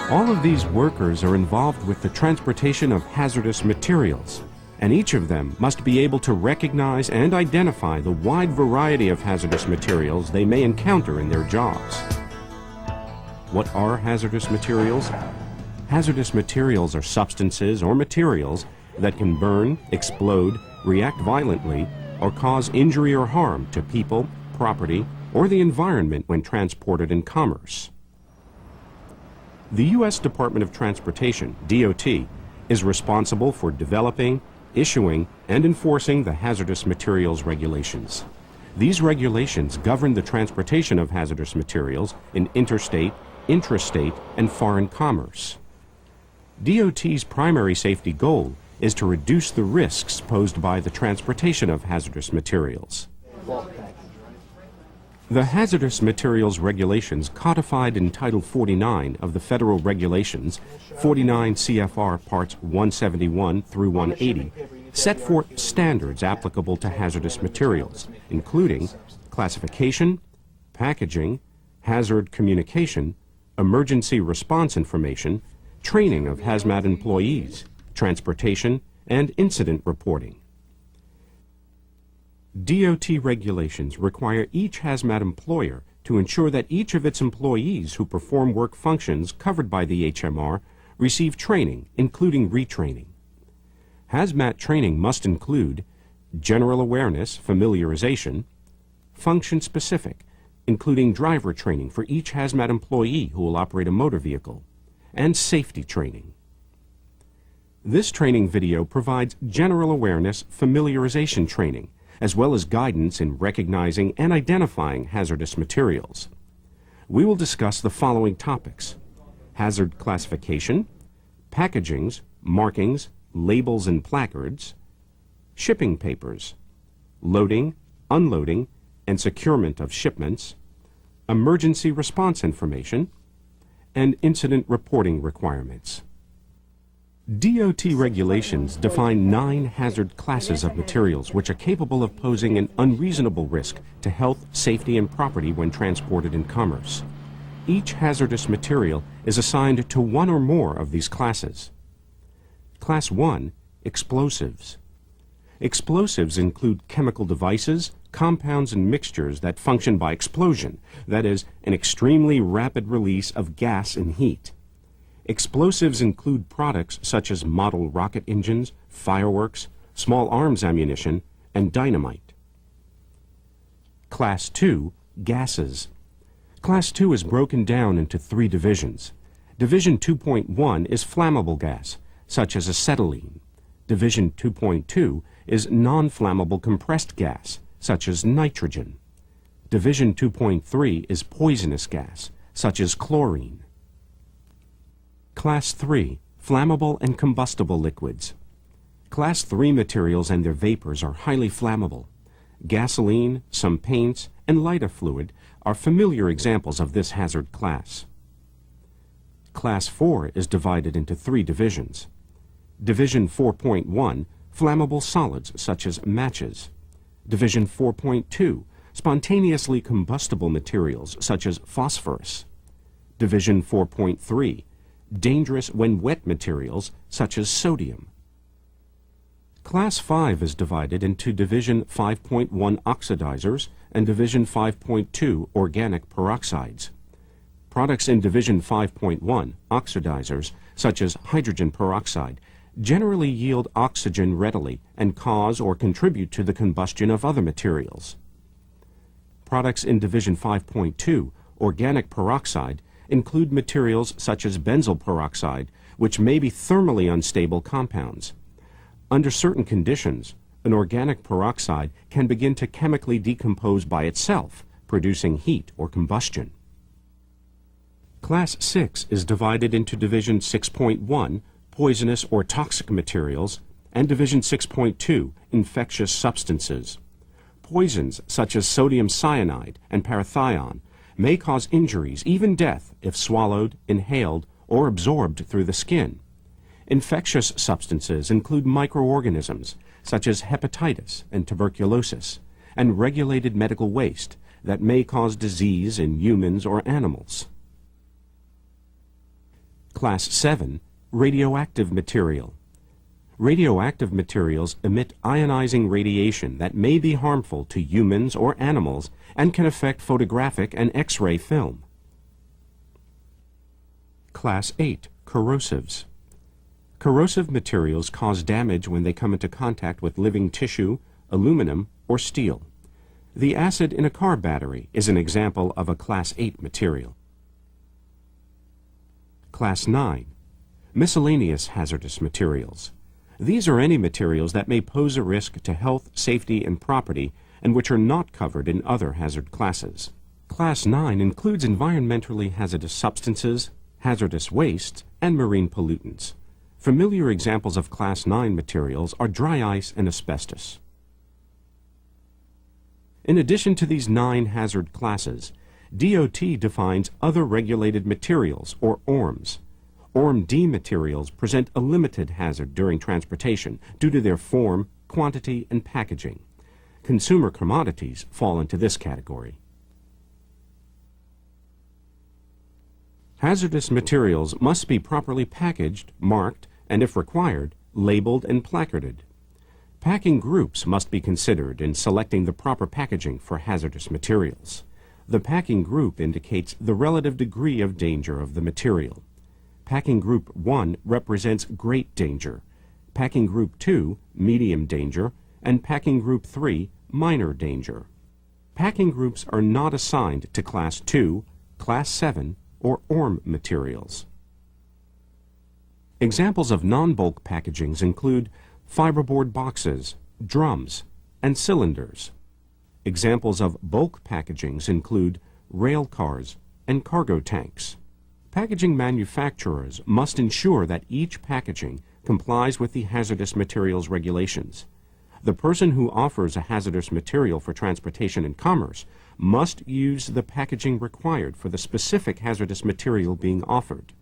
All of these workers are involved with the transportation of hazardous materials, and each of them must be able to recognize and identify the wide variety of hazardous materials they may encounter in their jobs. What are hazardous materials? Hazardous materials are substances or materials that can burn, explode, react violently, or cause injury or harm to people, property, or the environment when transported in commerce. The U.S. Department of Transportation, DOT, is responsible for developing, issuing, and enforcing the hazardous materials regulations. These regulations govern the transportation of hazardous materials in interstate, intrastate, and foreign commerce. DOT's primary safety goal is to reduce the risks posed by the transportation of hazardous materials. The Hazardous Materials Regulations codified in Title 49 of the Federal Regulations, 49 CFR Parts 171 through 180, set forth standards applicable to hazardous materials, including classification, packaging, hazard communication, emergency response information, training of hazmat employees, transportation, and incident reporting. DOT regulations require each hazmat employer to ensure that each of its employees who perform work functions covered by the HMR receive training, including retraining. Hazmat training must include general awareness, familiarization, function-specific, including driver training for each hazmat employee who will operate a motor vehicle, and safety training. This training video provides general awareness, familiarization training, as well as guidance in recognizing and identifying hazardous materials. We will discuss the following topics: hazard classification, packagings, markings, labels and placards, shipping papers, loading, unloading, and securement of shipments, emergency response information, and incident reporting requirements. DOT regulations define 9 hazard classes of materials which are capable of posing an unreasonable risk to health, safety, and property when transported in commerce. Each hazardous material is assigned to one or more of these classes. Class 1, explosives. Explosives include chemical devices, compounds, and mixtures that function by explosion, that is, an extremely rapid release of gas and heat. Explosives include products such as model rocket engines, fireworks, small arms ammunition, and dynamite. Class 2, gases. Class 2 is broken down into 3 divisions. Division 2.1 is flammable gas, such as acetylene. Division 2.2 is non-flammable compressed gas, such as nitrogen. Division 2.3 is poisonous gas, such as chlorine. Class 3, flammable and combustible liquids. Class 3 materials and their vapors are highly flammable. Gasoline, some paints, and lighter fluid are familiar examples of this hazard class. Class 4 is divided into 3 divisions. Division 4.1, flammable solids such as matches. Division 4.2, spontaneously combustible materials such as phosphorus. Division 4.3, dangerous when wet materials such as sodium. Class 5 is divided into Division 5.1 oxidizers and Division 5.2 organic peroxides. Products in Division 5.1 oxidizers, such as hydrogen peroxide, generally yield oxygen readily and cause or contribute to the combustion of other materials. Products in Division 5.2 organic peroxide include materials such as benzyl peroxide, which may be thermally unstable compounds. Under certain conditions, an organic peroxide can begin to chemically decompose by itself, producing heat or combustion. Class 6 is divided into Division 6.1, poisonous or toxic materials, and Division 6.2, infectious substances. Poisons such as sodium cyanide and parathion may cause injuries, even death, if swallowed, inhaled, or absorbed through the skin. Infectious substances include microorganisms, such as hepatitis and tuberculosis, and regulated medical waste that may cause disease in humans or animals. Class 7, radioactive material. Radioactive materials emit ionizing radiation that may be harmful to humans or animals and can affect photographic and X-ray film. Class 8, corrosives. Corrosive materials cause damage when they come into contact with living tissue, aluminum, or steel. The acid in a car battery is an example of a Class 8 material. Class 9, miscellaneous hazardous materials. These are any materials that may pose a risk to health, safety, and property and which are not covered in other hazard classes. Class 9 includes environmentally hazardous substances, hazardous wastes, and marine pollutants. Familiar examples of Class 9 materials are dry ice and asbestos. In addition to these 9 hazard classes, DOT defines other regulated materials, or ORMs. ORM-D materials present a limited hazard during transportation due to their form, quantity, and packaging. Consumer commodities fall into this category. Hazardous materials must be properly packaged, marked, and if required, labeled and placarded. Packing groups must be considered in selecting the proper packaging for hazardous materials. The packing group indicates the relative degree of danger of the material. Packing Group 1 represents great danger, Packing Group 2, medium danger, and Packing Group 3, minor danger. Packing groups are not assigned to Class 2, Class 7, or ORM materials. Examples of non-bulk packagings include fiberboard boxes, drums, and cylinders. Examples of bulk packagings include rail cars and cargo tanks. Packaging manufacturers must ensure that each packaging complies with the hazardous materials regulations. The person who offers a hazardous material for transportation and commerce must use the packaging required for the specific hazardous material being offered.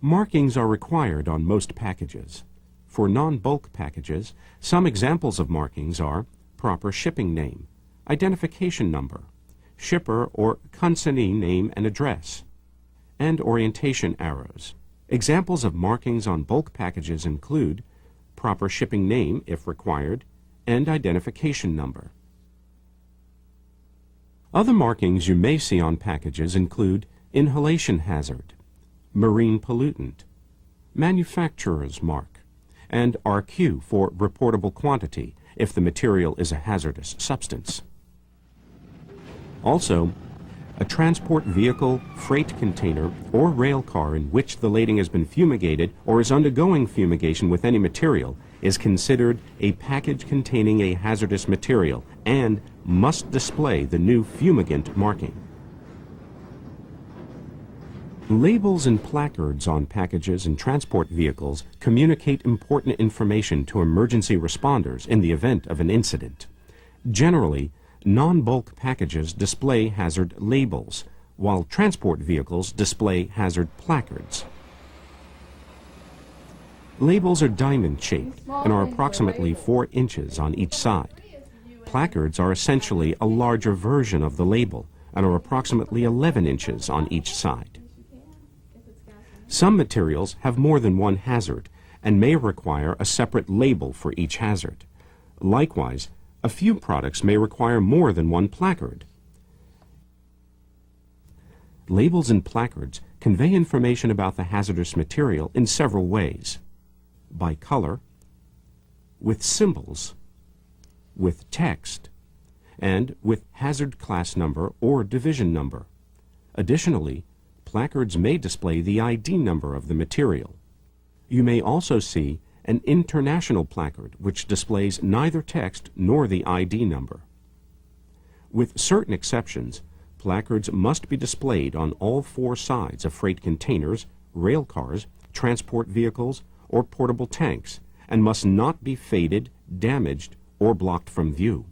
Markings are required on most packages. For non-bulk packages, some examples of markings are proper shipping name, identification number, shipper or consignee name and address, and orientation arrows. Examples of markings on bulk packages include proper shipping name, if required, and identification number. Other markings you may see on packages include inhalation hazard, marine pollutant, manufacturer's mark, and RQ for reportable quantity if the material is a hazardous substance. Also, a transport vehicle, freight container, or rail car in which the lading has been fumigated or is undergoing fumigation with any material is considered a package containing a hazardous material and must display the new fumigant marking. Labels and placards on packages and transport vehicles communicate important information to emergency responders in the event of an incident. Generally, non-bulk packages display hazard labels, while transport vehicles display hazard placards. Labels are diamond-shaped and are approximately 4 inches on each side. Placards are essentially a larger version of the label and are approximately 11 inches on each side. Some materials have more than one hazard and may require a separate label for each hazard. Likewise, a few products may require more than one placard. Labels and placards convey information about the hazardous material in several ways: by color, with symbols, with text, and with hazard class number or division number. Additionally, placards may display the ID number of the material. You may also see an international placard which displays neither text nor the ID number. With certain exceptions, placards must be displayed on all 4 sides of freight containers, rail cars, transport vehicles, or portable tanks, and must not be faded, damaged, or blocked from view.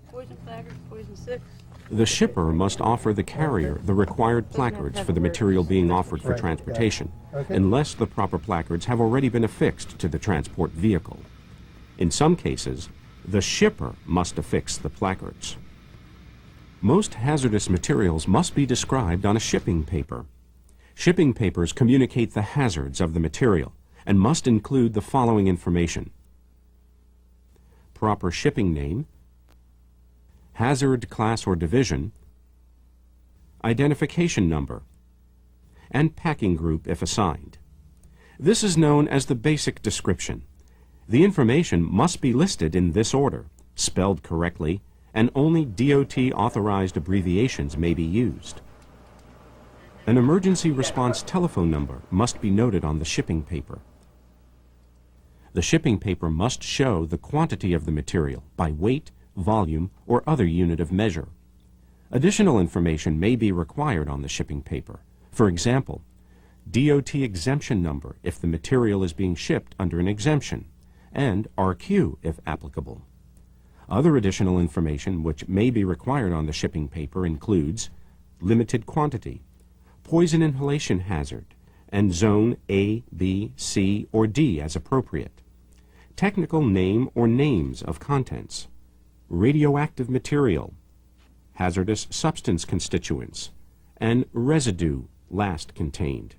Poison placard, poison 6. The shipper must offer the carrier the required placards for the material being offered for transportation, unless the proper placards have already been affixed to the transport vehicle. In some cases, the shipper must affix the placards. Most hazardous materials must be described on a shipping paper. Shipping papers communicate the hazards of the material and must include the following information: proper shipping name, hazard class or division, identification number, and packing group if assigned. This is known as the basic description. The information must be listed in this order, spelled correctly, and only DOT-authorized abbreviations may be used. An emergency response telephone number must be noted on the shipping paper. The shipping paper must show the quantity of the material by weight, volume, or other unit of measure. Additional information may be required on the shipping paper. For example, DOT exemption number if the material is being shipped under an exemption, and RQ if applicable. Other additional information which may be required on the shipping paper includes limited quantity, poison inhalation hazard, and zone A, B, C, or D as appropriate, technical name or names of contents, radioactive material, hazardous substance constituents, and residue last contained.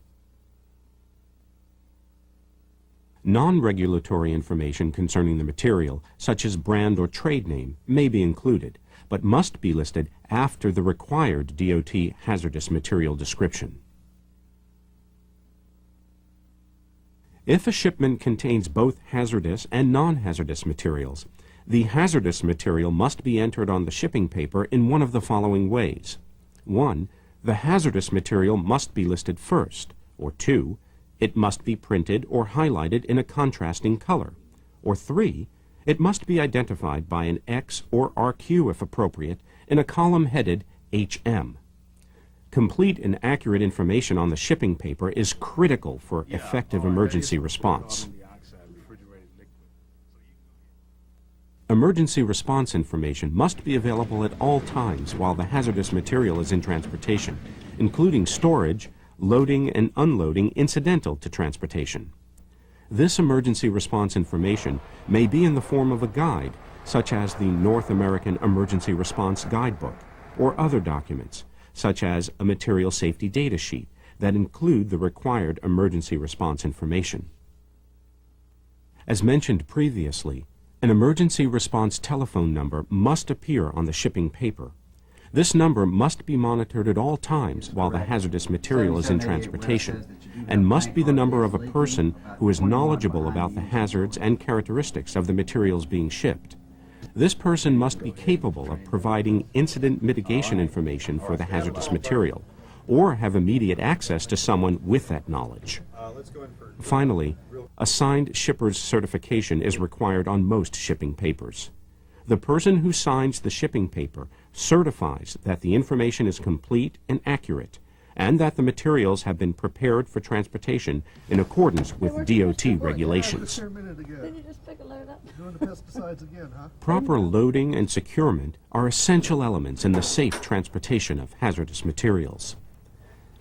Non-regulatory information concerning the material, such as brand or trade name, may be included, but must be listed after the required DOT hazardous material description. If a shipment contains both hazardous and non-hazardous materials, the hazardous material must be entered on the shipping paper in one of the following ways. 1. The hazardous material must be listed first, or 2. It must be printed or highlighted in a contrasting color, or 3. It must be identified by an X or RQ if appropriate in a column headed HM. Complete and accurate information on the shipping paper is critical for effective emergency response. Emergency response information must be available at all times while the hazardous material is in transportation, including storage, loading, and unloading incidental to transportation. This emergency response information may be in the form of a guide, such as the North American Emergency Response Guidebook, or other documents, such as a material safety data sheet, that include the required emergency response information. As mentioned previously, an emergency response telephone number must appear on the shipping paper. This number must be monitored at all times while the hazardous material is in transportation, and must be the number of a person who is knowledgeable about the hazards and characteristics of the materials being shipped. This person must be capable of providing incident mitigation information for the hazardous material, or have immediate access to someone with that knowledge. Finally, a signed shipper's certification is required on most shipping papers. The person who signs the shipping paper certifies that the information is complete and accurate, and that the materials have been prepared for transportation in accordance with DOT regulations. Didn't you just pick a load up? Doing the pesticides again, huh? Proper loading and securement are essential elements in the safe transportation of hazardous materials.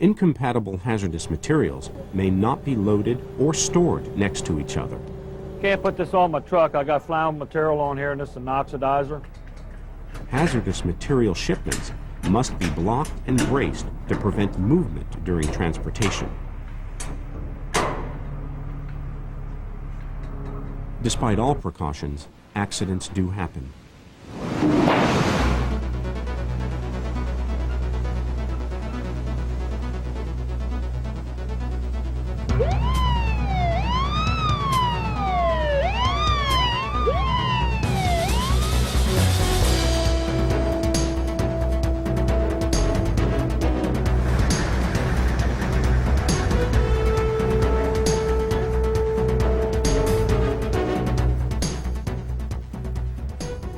Incompatible hazardous materials may not be loaded or stored next to each other. Can't put this on my truck. I got flammable material on here, and this is an oxidizer. Hazardous material shipments must be blocked and braced to prevent movement during transportation. Despite all precautions, accidents do happen.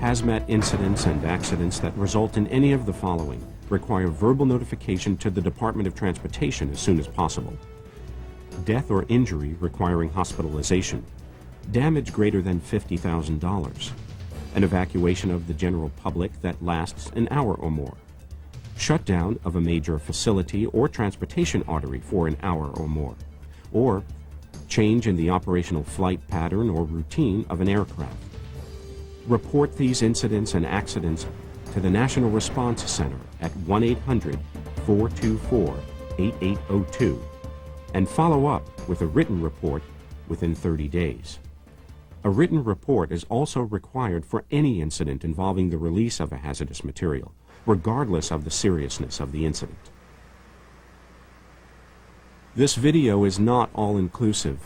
Hazmat incidents and accidents that result in any of the following require verbal notification to the Department of Transportation as soon as possible. Death or injury requiring hospitalization. Damage greater than $50,000. An evacuation of the general public that lasts an hour or more. Shutdown of a major facility or transportation artery for an hour or more. Or change in the operational flight pattern or routine of an aircraft. Report these incidents and accidents to the National Response Center at 1-800-424-5633. 8802 and follow up with a written report within 30 days. A written report is also required for any incident involving the release of a hazardous material, regardless of the seriousness of the incident. This video is not all-inclusive.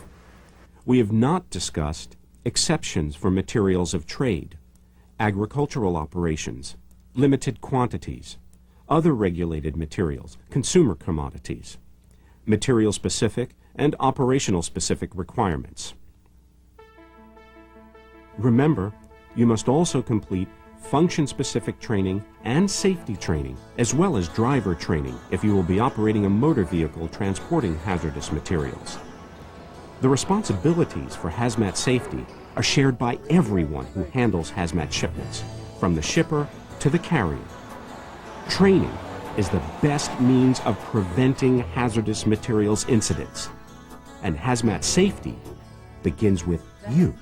We have not discussed exceptions for materials of trade, agricultural operations, limited quantities, other regulated materials, consumer commodities, material-specific and operational-specific requirements. Remember, you must also complete function-specific training and safety training, as well as driver training if you will be operating a motor vehicle transporting hazardous materials. The responsibilities for hazmat safety are shared by everyone who handles hazmat shipments, from the shipper to the carrier. Training is the best means of preventing hazardous materials incidents, and hazmat safety begins with you.